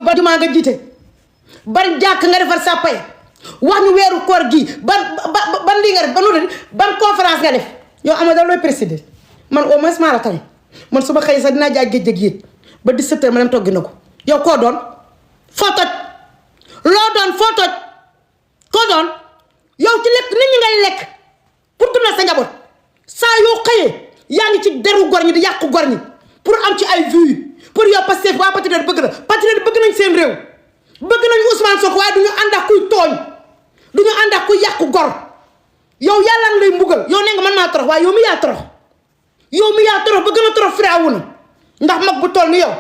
ba jumaa nga jiite ban jàkk nga defar sa pay wax ñu weeru koor gi ban lii nga def ban conférence nga def yow Amadou looy présider man au moins maa la tane man su ma xëy sax dinaa jaay géej yéet ba 17h ma dem toggi na ko yow koo doon foo toj loo doon foo toj koo doon yow ci lekk nit ñi ngay lekk pour dundal sa njaboot saa yoo xëyee yaa ngi ci deru gor ñi di yàqu gor ñi pour am ci ay vues pour yow Pastef waa Patriote bëgg na Patriote bëgg nañ seen réew bëgg nañu Ousmane Sonko waaye du ñu ànd ak kuy tooñ du ñu ànd ak kuy yàqu gor yow yàlla lay mbugal yow nee nga man maa torox waaye yow mi yaa torox ba gën a torox Firawna ndax mag bu toll ni yow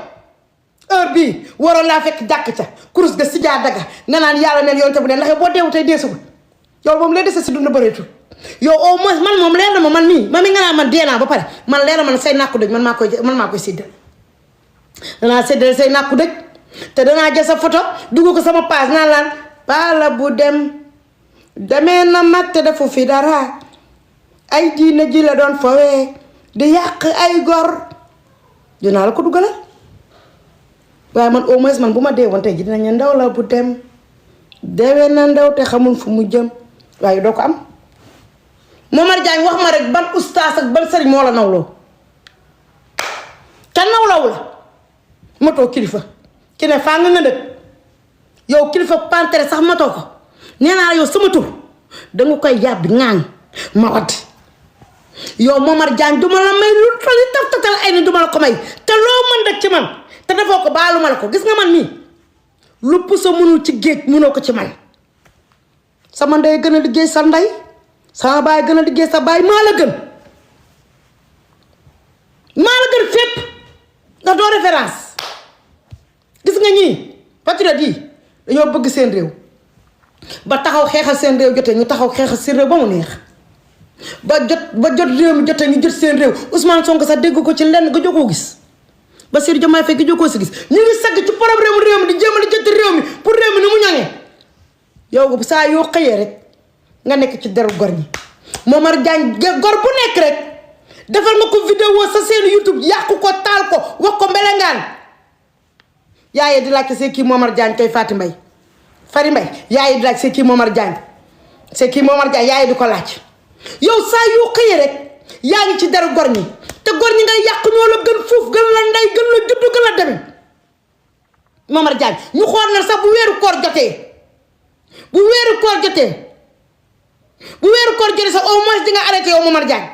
heure bii waroon laa fekk jàkk ca kurus ga si jaa daga nga naan yàlla neen yoon te bu ne ndax yow boo deewu tey deesugul yow moom lay dese si dund bëreetul yow au moins man moom leer na ma man mii ma mi nga naan man dee naa ba pare man leer na man say nàkku dëj man maa koy séddale danaa séddale say nàkku dëj te danaa jël sa photo dugg ko sama page naan laan Palla bu demee na mag te defu fi dara ay diine ji la doon fawee di yàq ay gor dinaa la ko dugalal waaye man au moins man bu ma dee woon tey ji dinañ ndaw la bu deewee na ndaw te xamul fu mu jëm waaye doo ko am Momar Diagne wax ma rek ban ustaas ak ban sëriñ moo la nawloo te nawlaw la matoo kilifa ki ne faa nga dëkk yow kilifa pantere sax matoo ko nee naa yow sama tur danga koy yàbbi ŋaaŋ ma wadd yow Momar Diagne duma la may lu toli taf ay ni duma la ko may te loo mën rek ci man te defoo ko baalu ma la ko gis nga man mii lu puso mënul ci géej mënoo ko ci man sama ndey gën a liggéey sa ndey sama baay gën a liggéey sa baay maa la gën fépp ndax doo référence gis nga ñii patriote yi dañoo bëgg seen réew ba taxaw xeexal seen réew jotee ñu taxaw xeexal seen réew ba mu neex ba jot réew mi jotee ñu jot seen réew Ousmane Sonko sax dégg ko ci lenn nga jógoo gis Bassirou Diomaye Faye gi jógoo si gis ñu ngi sagg ci problème réew mi di jéem a di jot réew mi pour réew mi ni mu ñoŋee yow saa yoo xëyee rek nga nekk ci deru gor ñi Momar Diagne gor bu nekk rek defal nga ko vidéo sa seen YouTube yàqu ko taal ko wax ko mbelengaan yaayee di laajte c'est kii Momar Diagne kay Fatou Mbaye Fari Mbaye yaayee di laaj c'est kii Momar Diagne yaayee di ko laaj yow saa yoo xëyee rek yaa ngi ci deru gor ñi te gor ñi ngay yàq ñoo la gën fuuf gën la ndey gën la juddu gën la demee Momar Diagne ñu xool na sax bu weeru koor jotee sax au moins di nga arrêté yow Momar Diagne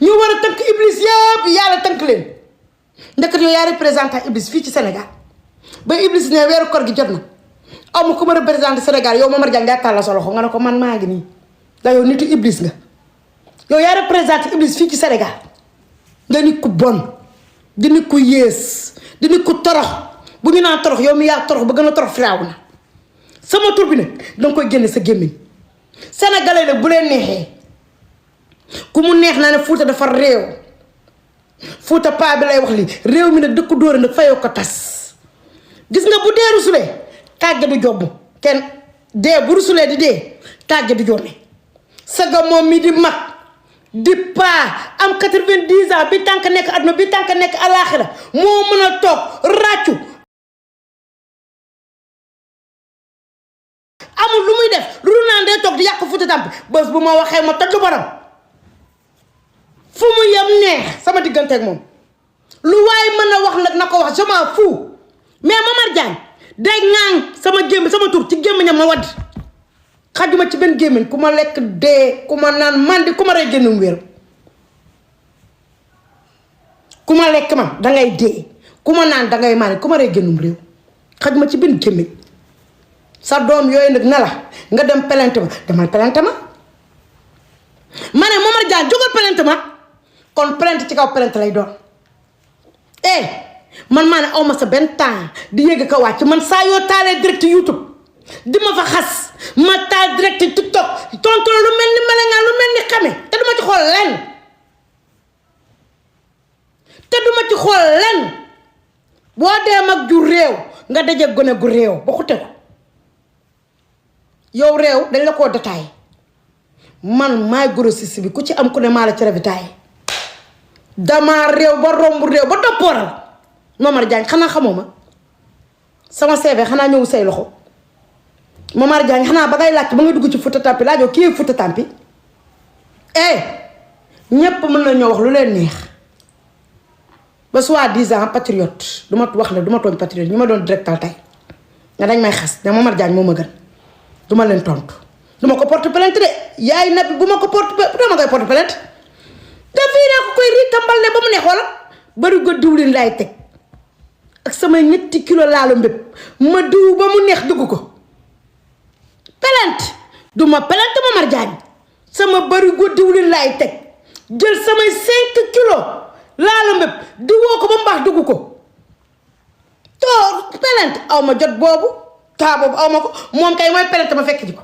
ñu war a tënk Iblis yëpp yàlla tënk leen ndeket yow yaa représentant Iblis fii ci Sénégal ba Iblis ne weeru koor gi jot na aw ma ku ma représenté Sénégal yow Momar Diagne nga tàllal sa loxo nga ne ko man maa ngi nii da yow nitu Iblis nga yow yaa représenté Iblis fii ci Sénégal nga nit ku bon di nit ku yées di nit ku torox bu ñu naan torox yow mi yaa torox ba gën a torox Firawna sama tur bi nag danga koy génne sa gémmiñ sénégalais nag bu leen neexee ku mu neex naa ne Fuuta dafa réew Fuuta paa bi lay wax li réew mi nag dëkku dóore nag fayoo ko tas gis nga bu dee rusulee tàgge du jobb kenn dee bu rusulee di dee tàgge du jombe saga moom mi di mag di paa am 90 ans bi tànk nekk àdduna bi tànk nekk alaaxira moo mën a toog ràccu amul lu muy def lu naan dee toog di yàq Fuuta Tampi bés bu ma waxee ma toj borom fu mu yem neex sama digganteeg moom lu waaye mën a wax nag na ko wax je m'en fous mais Momar Diagne day ŋaaŋ sama tur ci gémmiñam ma wadd xajuma ci benn gémmiñ ku ma lekk dee ku ma naan mandi ku ma rey génnum wéeru ku ma lekk ma dangay dee ku ma naan dangay mandi ku ma rey génnum réew xajuma ci benn gémmiñ sa doom yooyu nag ne la nga dem pelente ma demal pelente ma ne Momar Diagne jógal pelente ma kon pelente ci kaw pelente lay doon man maa ne aw ma sa benn temps di yëg ko wàcc man saa yoo taalee direct YouTube di ma fa xas ma taal direct TikTok tontu lu mel ni melengaan lu mel ni xame te duma ci xool lenn boo dee mag ju réew nga daje gone gu réew ba xute ko yow réew dañ la koo détaillé man maay grossiste bi ku ci am ku ne maa la ci ravitaillé dama réew ba romb réew ba toppooral Momar Diagne xanaa xamoo ma sama CV xanaa ñëw say loxo Momar Diagne xanaa ba ngay laajte ba ngay dugg ci Fouta Tampi laajoo kii Fouta Tampi ñépp mën na ñoo wax lu leen neex ba soi-disant patriote du ma wax ne du ma tooñ patriote ñu ma doon directal tey nga dañ may xas ne Momar Diagne moo ma gën du ma leen tontu du ma ko porte plainte de yaay nabi bu ma ko porte dama koy porte plainte te fii ne ko koy ritambal ne ba mu neex wala bari ko diwlin laay teg ak samay 7 kilo laalu mbépp ma diw ba mu neex dugg ko plainte du ma plainte Momar Diagne sama bari ko diwlin laay teg jël samay 5 kilo laalu mbépp diwoo ko ba mu baax dugg ko to plainte aw ma jot boobu taa boobu aw ma ko moom kay mooy plainte ma fekk ji ko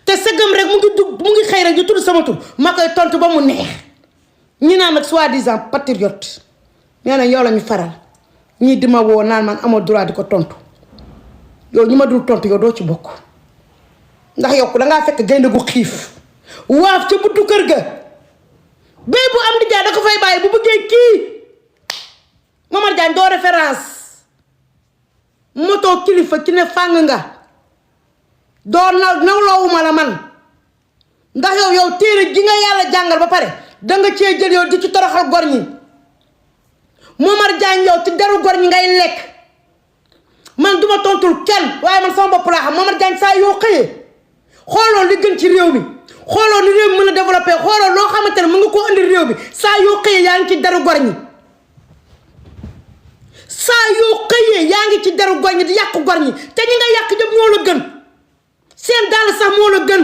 te sëgëm rek mu ngi dugg mu ngi xëy rek ñu tudd sama tur ma koy tontu ba mu neex ñi naan nag soi-disant patriote nee na yow la ñu faral ñii di ma woo naan man amoo droit di ko tontu yow ñi ma dul tontu yow doo ci bokk ndax yow dangaa fekk gaynde gu xiif waaf ca buntu kër ga béy bu am di jaay da ko fay bàyyi bu bëggee kii Momar Diagne doo référence moto kilifa ci ne fàng nga doo nawloowuma la man ndax yow téere ji nga yàlla jàngal ba pare danga cee jël yow di ci toroxal gor ñi Momar Diagne yow ci deru gor ñi ngay lekk man duma tontul kenn waaye man sama bopp laa xam Momar Diagne saa yoo xëyee xooloo li gën ci réew mi xooloo ni réew mi mën a développé xooloo loo xamante ne mu nga koo indi réew mi saa yoo xëyee yaa ngi ci deru gor ñi saa yoo xëyee yaa ngi ci deru gor ñi di yàq gor ñi te ñi nga yàq ñëpp ñoo la gën seen dàll sax moo la gën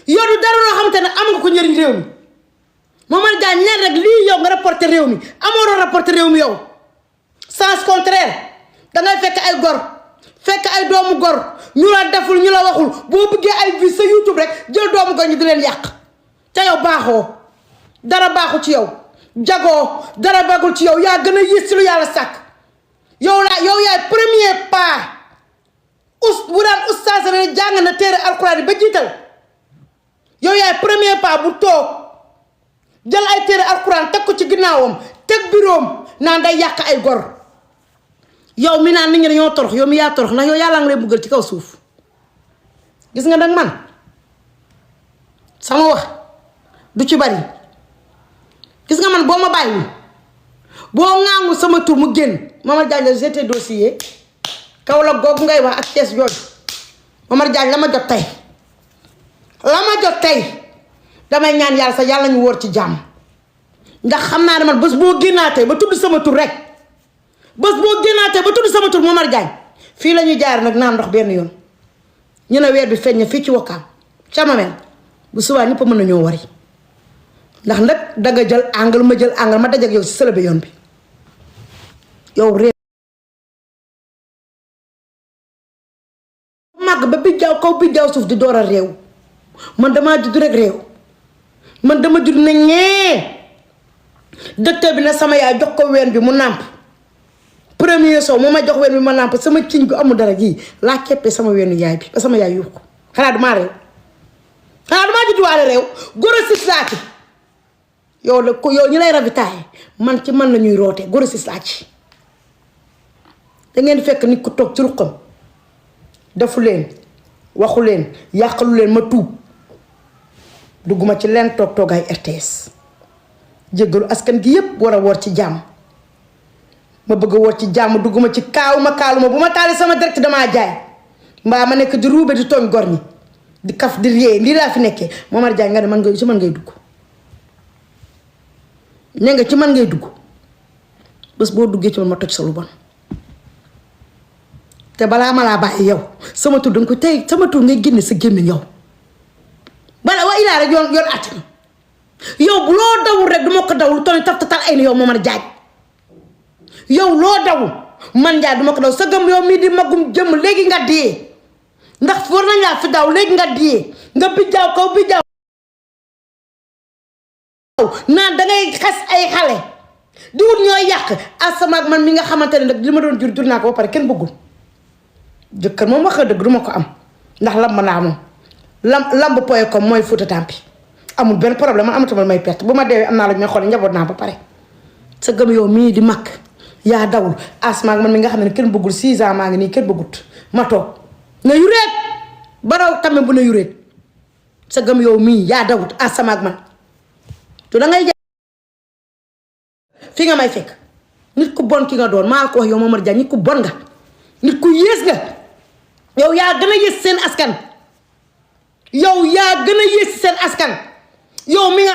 yow du dara loo xamante ne am nga ko njëriñ réew mi Momar Diagne leen rek lii yow nga rapporté réew mi amoon rapporté réew mi yow sens contraire dangay fekk ay gor fekk ay doomu gor ñu la deful ñu la waxul boo bëggee ay vues sa YouTube rek jël doomu gor ñi di leen yàq te yow baaxoo dara baaxu ci yow jagoo dara bagul ci yow yaa gën a yées ci lu yàlla sàkk yow yaay premier pas bu daan oustaz ne jàng na téere alxuraan ba jiital yow yaay premier pas bu toog jël ay téere alxuraan teg ko ci ginnaawam teg biroom naan day yàq ay gor yow mi naan nit ñi dañoo torox yow mi yaa torox ndax yow yàlla nga lay buggal ci kaw suuf gis nga nag man sama wax du ci bari gis nga man boo ma bàyyi boo ŋaangu sama tur mu génn Momar Diagne jeté dossier kaw la googu ngay wax ak Thiès jooju Momar Diagne la ma jot tey damay ñaan yàlla sax yàlla ñu wóor ci jàmm ndax xam naa ne man bés boo génnaatee ba tudd sama tur rek Momar Diagne fii la ñuy jaar nag naan ndox benn yoon ñu ne weer bi feeñ na fii ci Wakaam ca Mamel bu subaa ñëpp mën nañoo wari ndax nag danga jël angle ma jël angle ma dajak yow si sëlëbe yoon bi yow réew màgg ba bijjaaw kaw bijjaaw suuf di door a réew man damaa judd rek réew man dama judd ne ñee docteur bi ne sama yaay jox ko ween bi mu nàmp premier sow moo ma jox ween bi ma nàmp sama ciñ gu amul dara gii laa keppee sama weenu yaay bi ba sama yaay yuux ko xanaa dumaa réew xanaa dumaa judd waale réew góor a sis laa ci yow la ko yow ñu lay ravitaaye man ci man la ñuy rootee góor a sis laa ci da ngeen fekk nit ku toog ci ruqam defu leen waxu leen yàqalu leen ma tuub dugguma ci leen toogaay RTS jéggalu askan gi yépp war a woor ci jàmm ma bëgg a woor ci jàmm dugguma ci kaaluma bu ma taali sama direct damaa jaay mbaa ma nekk di ruube di tooñ gor ñi di kaf di réer lii laa fi nekkee Momar Diagne nga ne man ci man ngay dugg ne nga ci man ngay dugg bés boo duggee ci man ma toj sa lu bon te balaa ma laa bàyyi yow sama tur danga ko tey sama tur ngay génne sa gémmiñ yow bala wa ilaa rek yoon àtt na yow bu loo dawul rek du ma ko dawul toni taf tatal ay na yow Momar Diagne yow loo dawul man Ndiaye du ma ko daw sa gëm yow mii di magum jëmm léegi nga dee ndax war nañ laa fi daw léegi nga dee nga bijjaaw kaw bijjaaw naan dangay xas ay xale di wut ñooy yàq asamaak man mi nga xamante ne nag li ma doon jur naa ko ba pare kenn bëggul jëkkër moom wax dëgg du ma ko am ndax lamb naa moom lamb.com mooy Fouta Tampi amul benn problème man amatuma may perte bu ma deewee am naa la ñu may xool njaboot naa ba pare sa gëm yow mii di mag yaa dawul asma ak man mi nga xam ne kenn bëggul 6 ans maa ngi nii kenn bëggut ma toog na yureet ba raw tamit bu na yureet sa gëm yow mii yaa dawut asma ak man to da ngay fi nga may fekk nit ku bon ki nga doon maa ko wax yow Momar Dia nit ku bon nga nit ku yées nga yow yaa gën a yées seen askan yow yaa gën a yées seen askan yow mi nga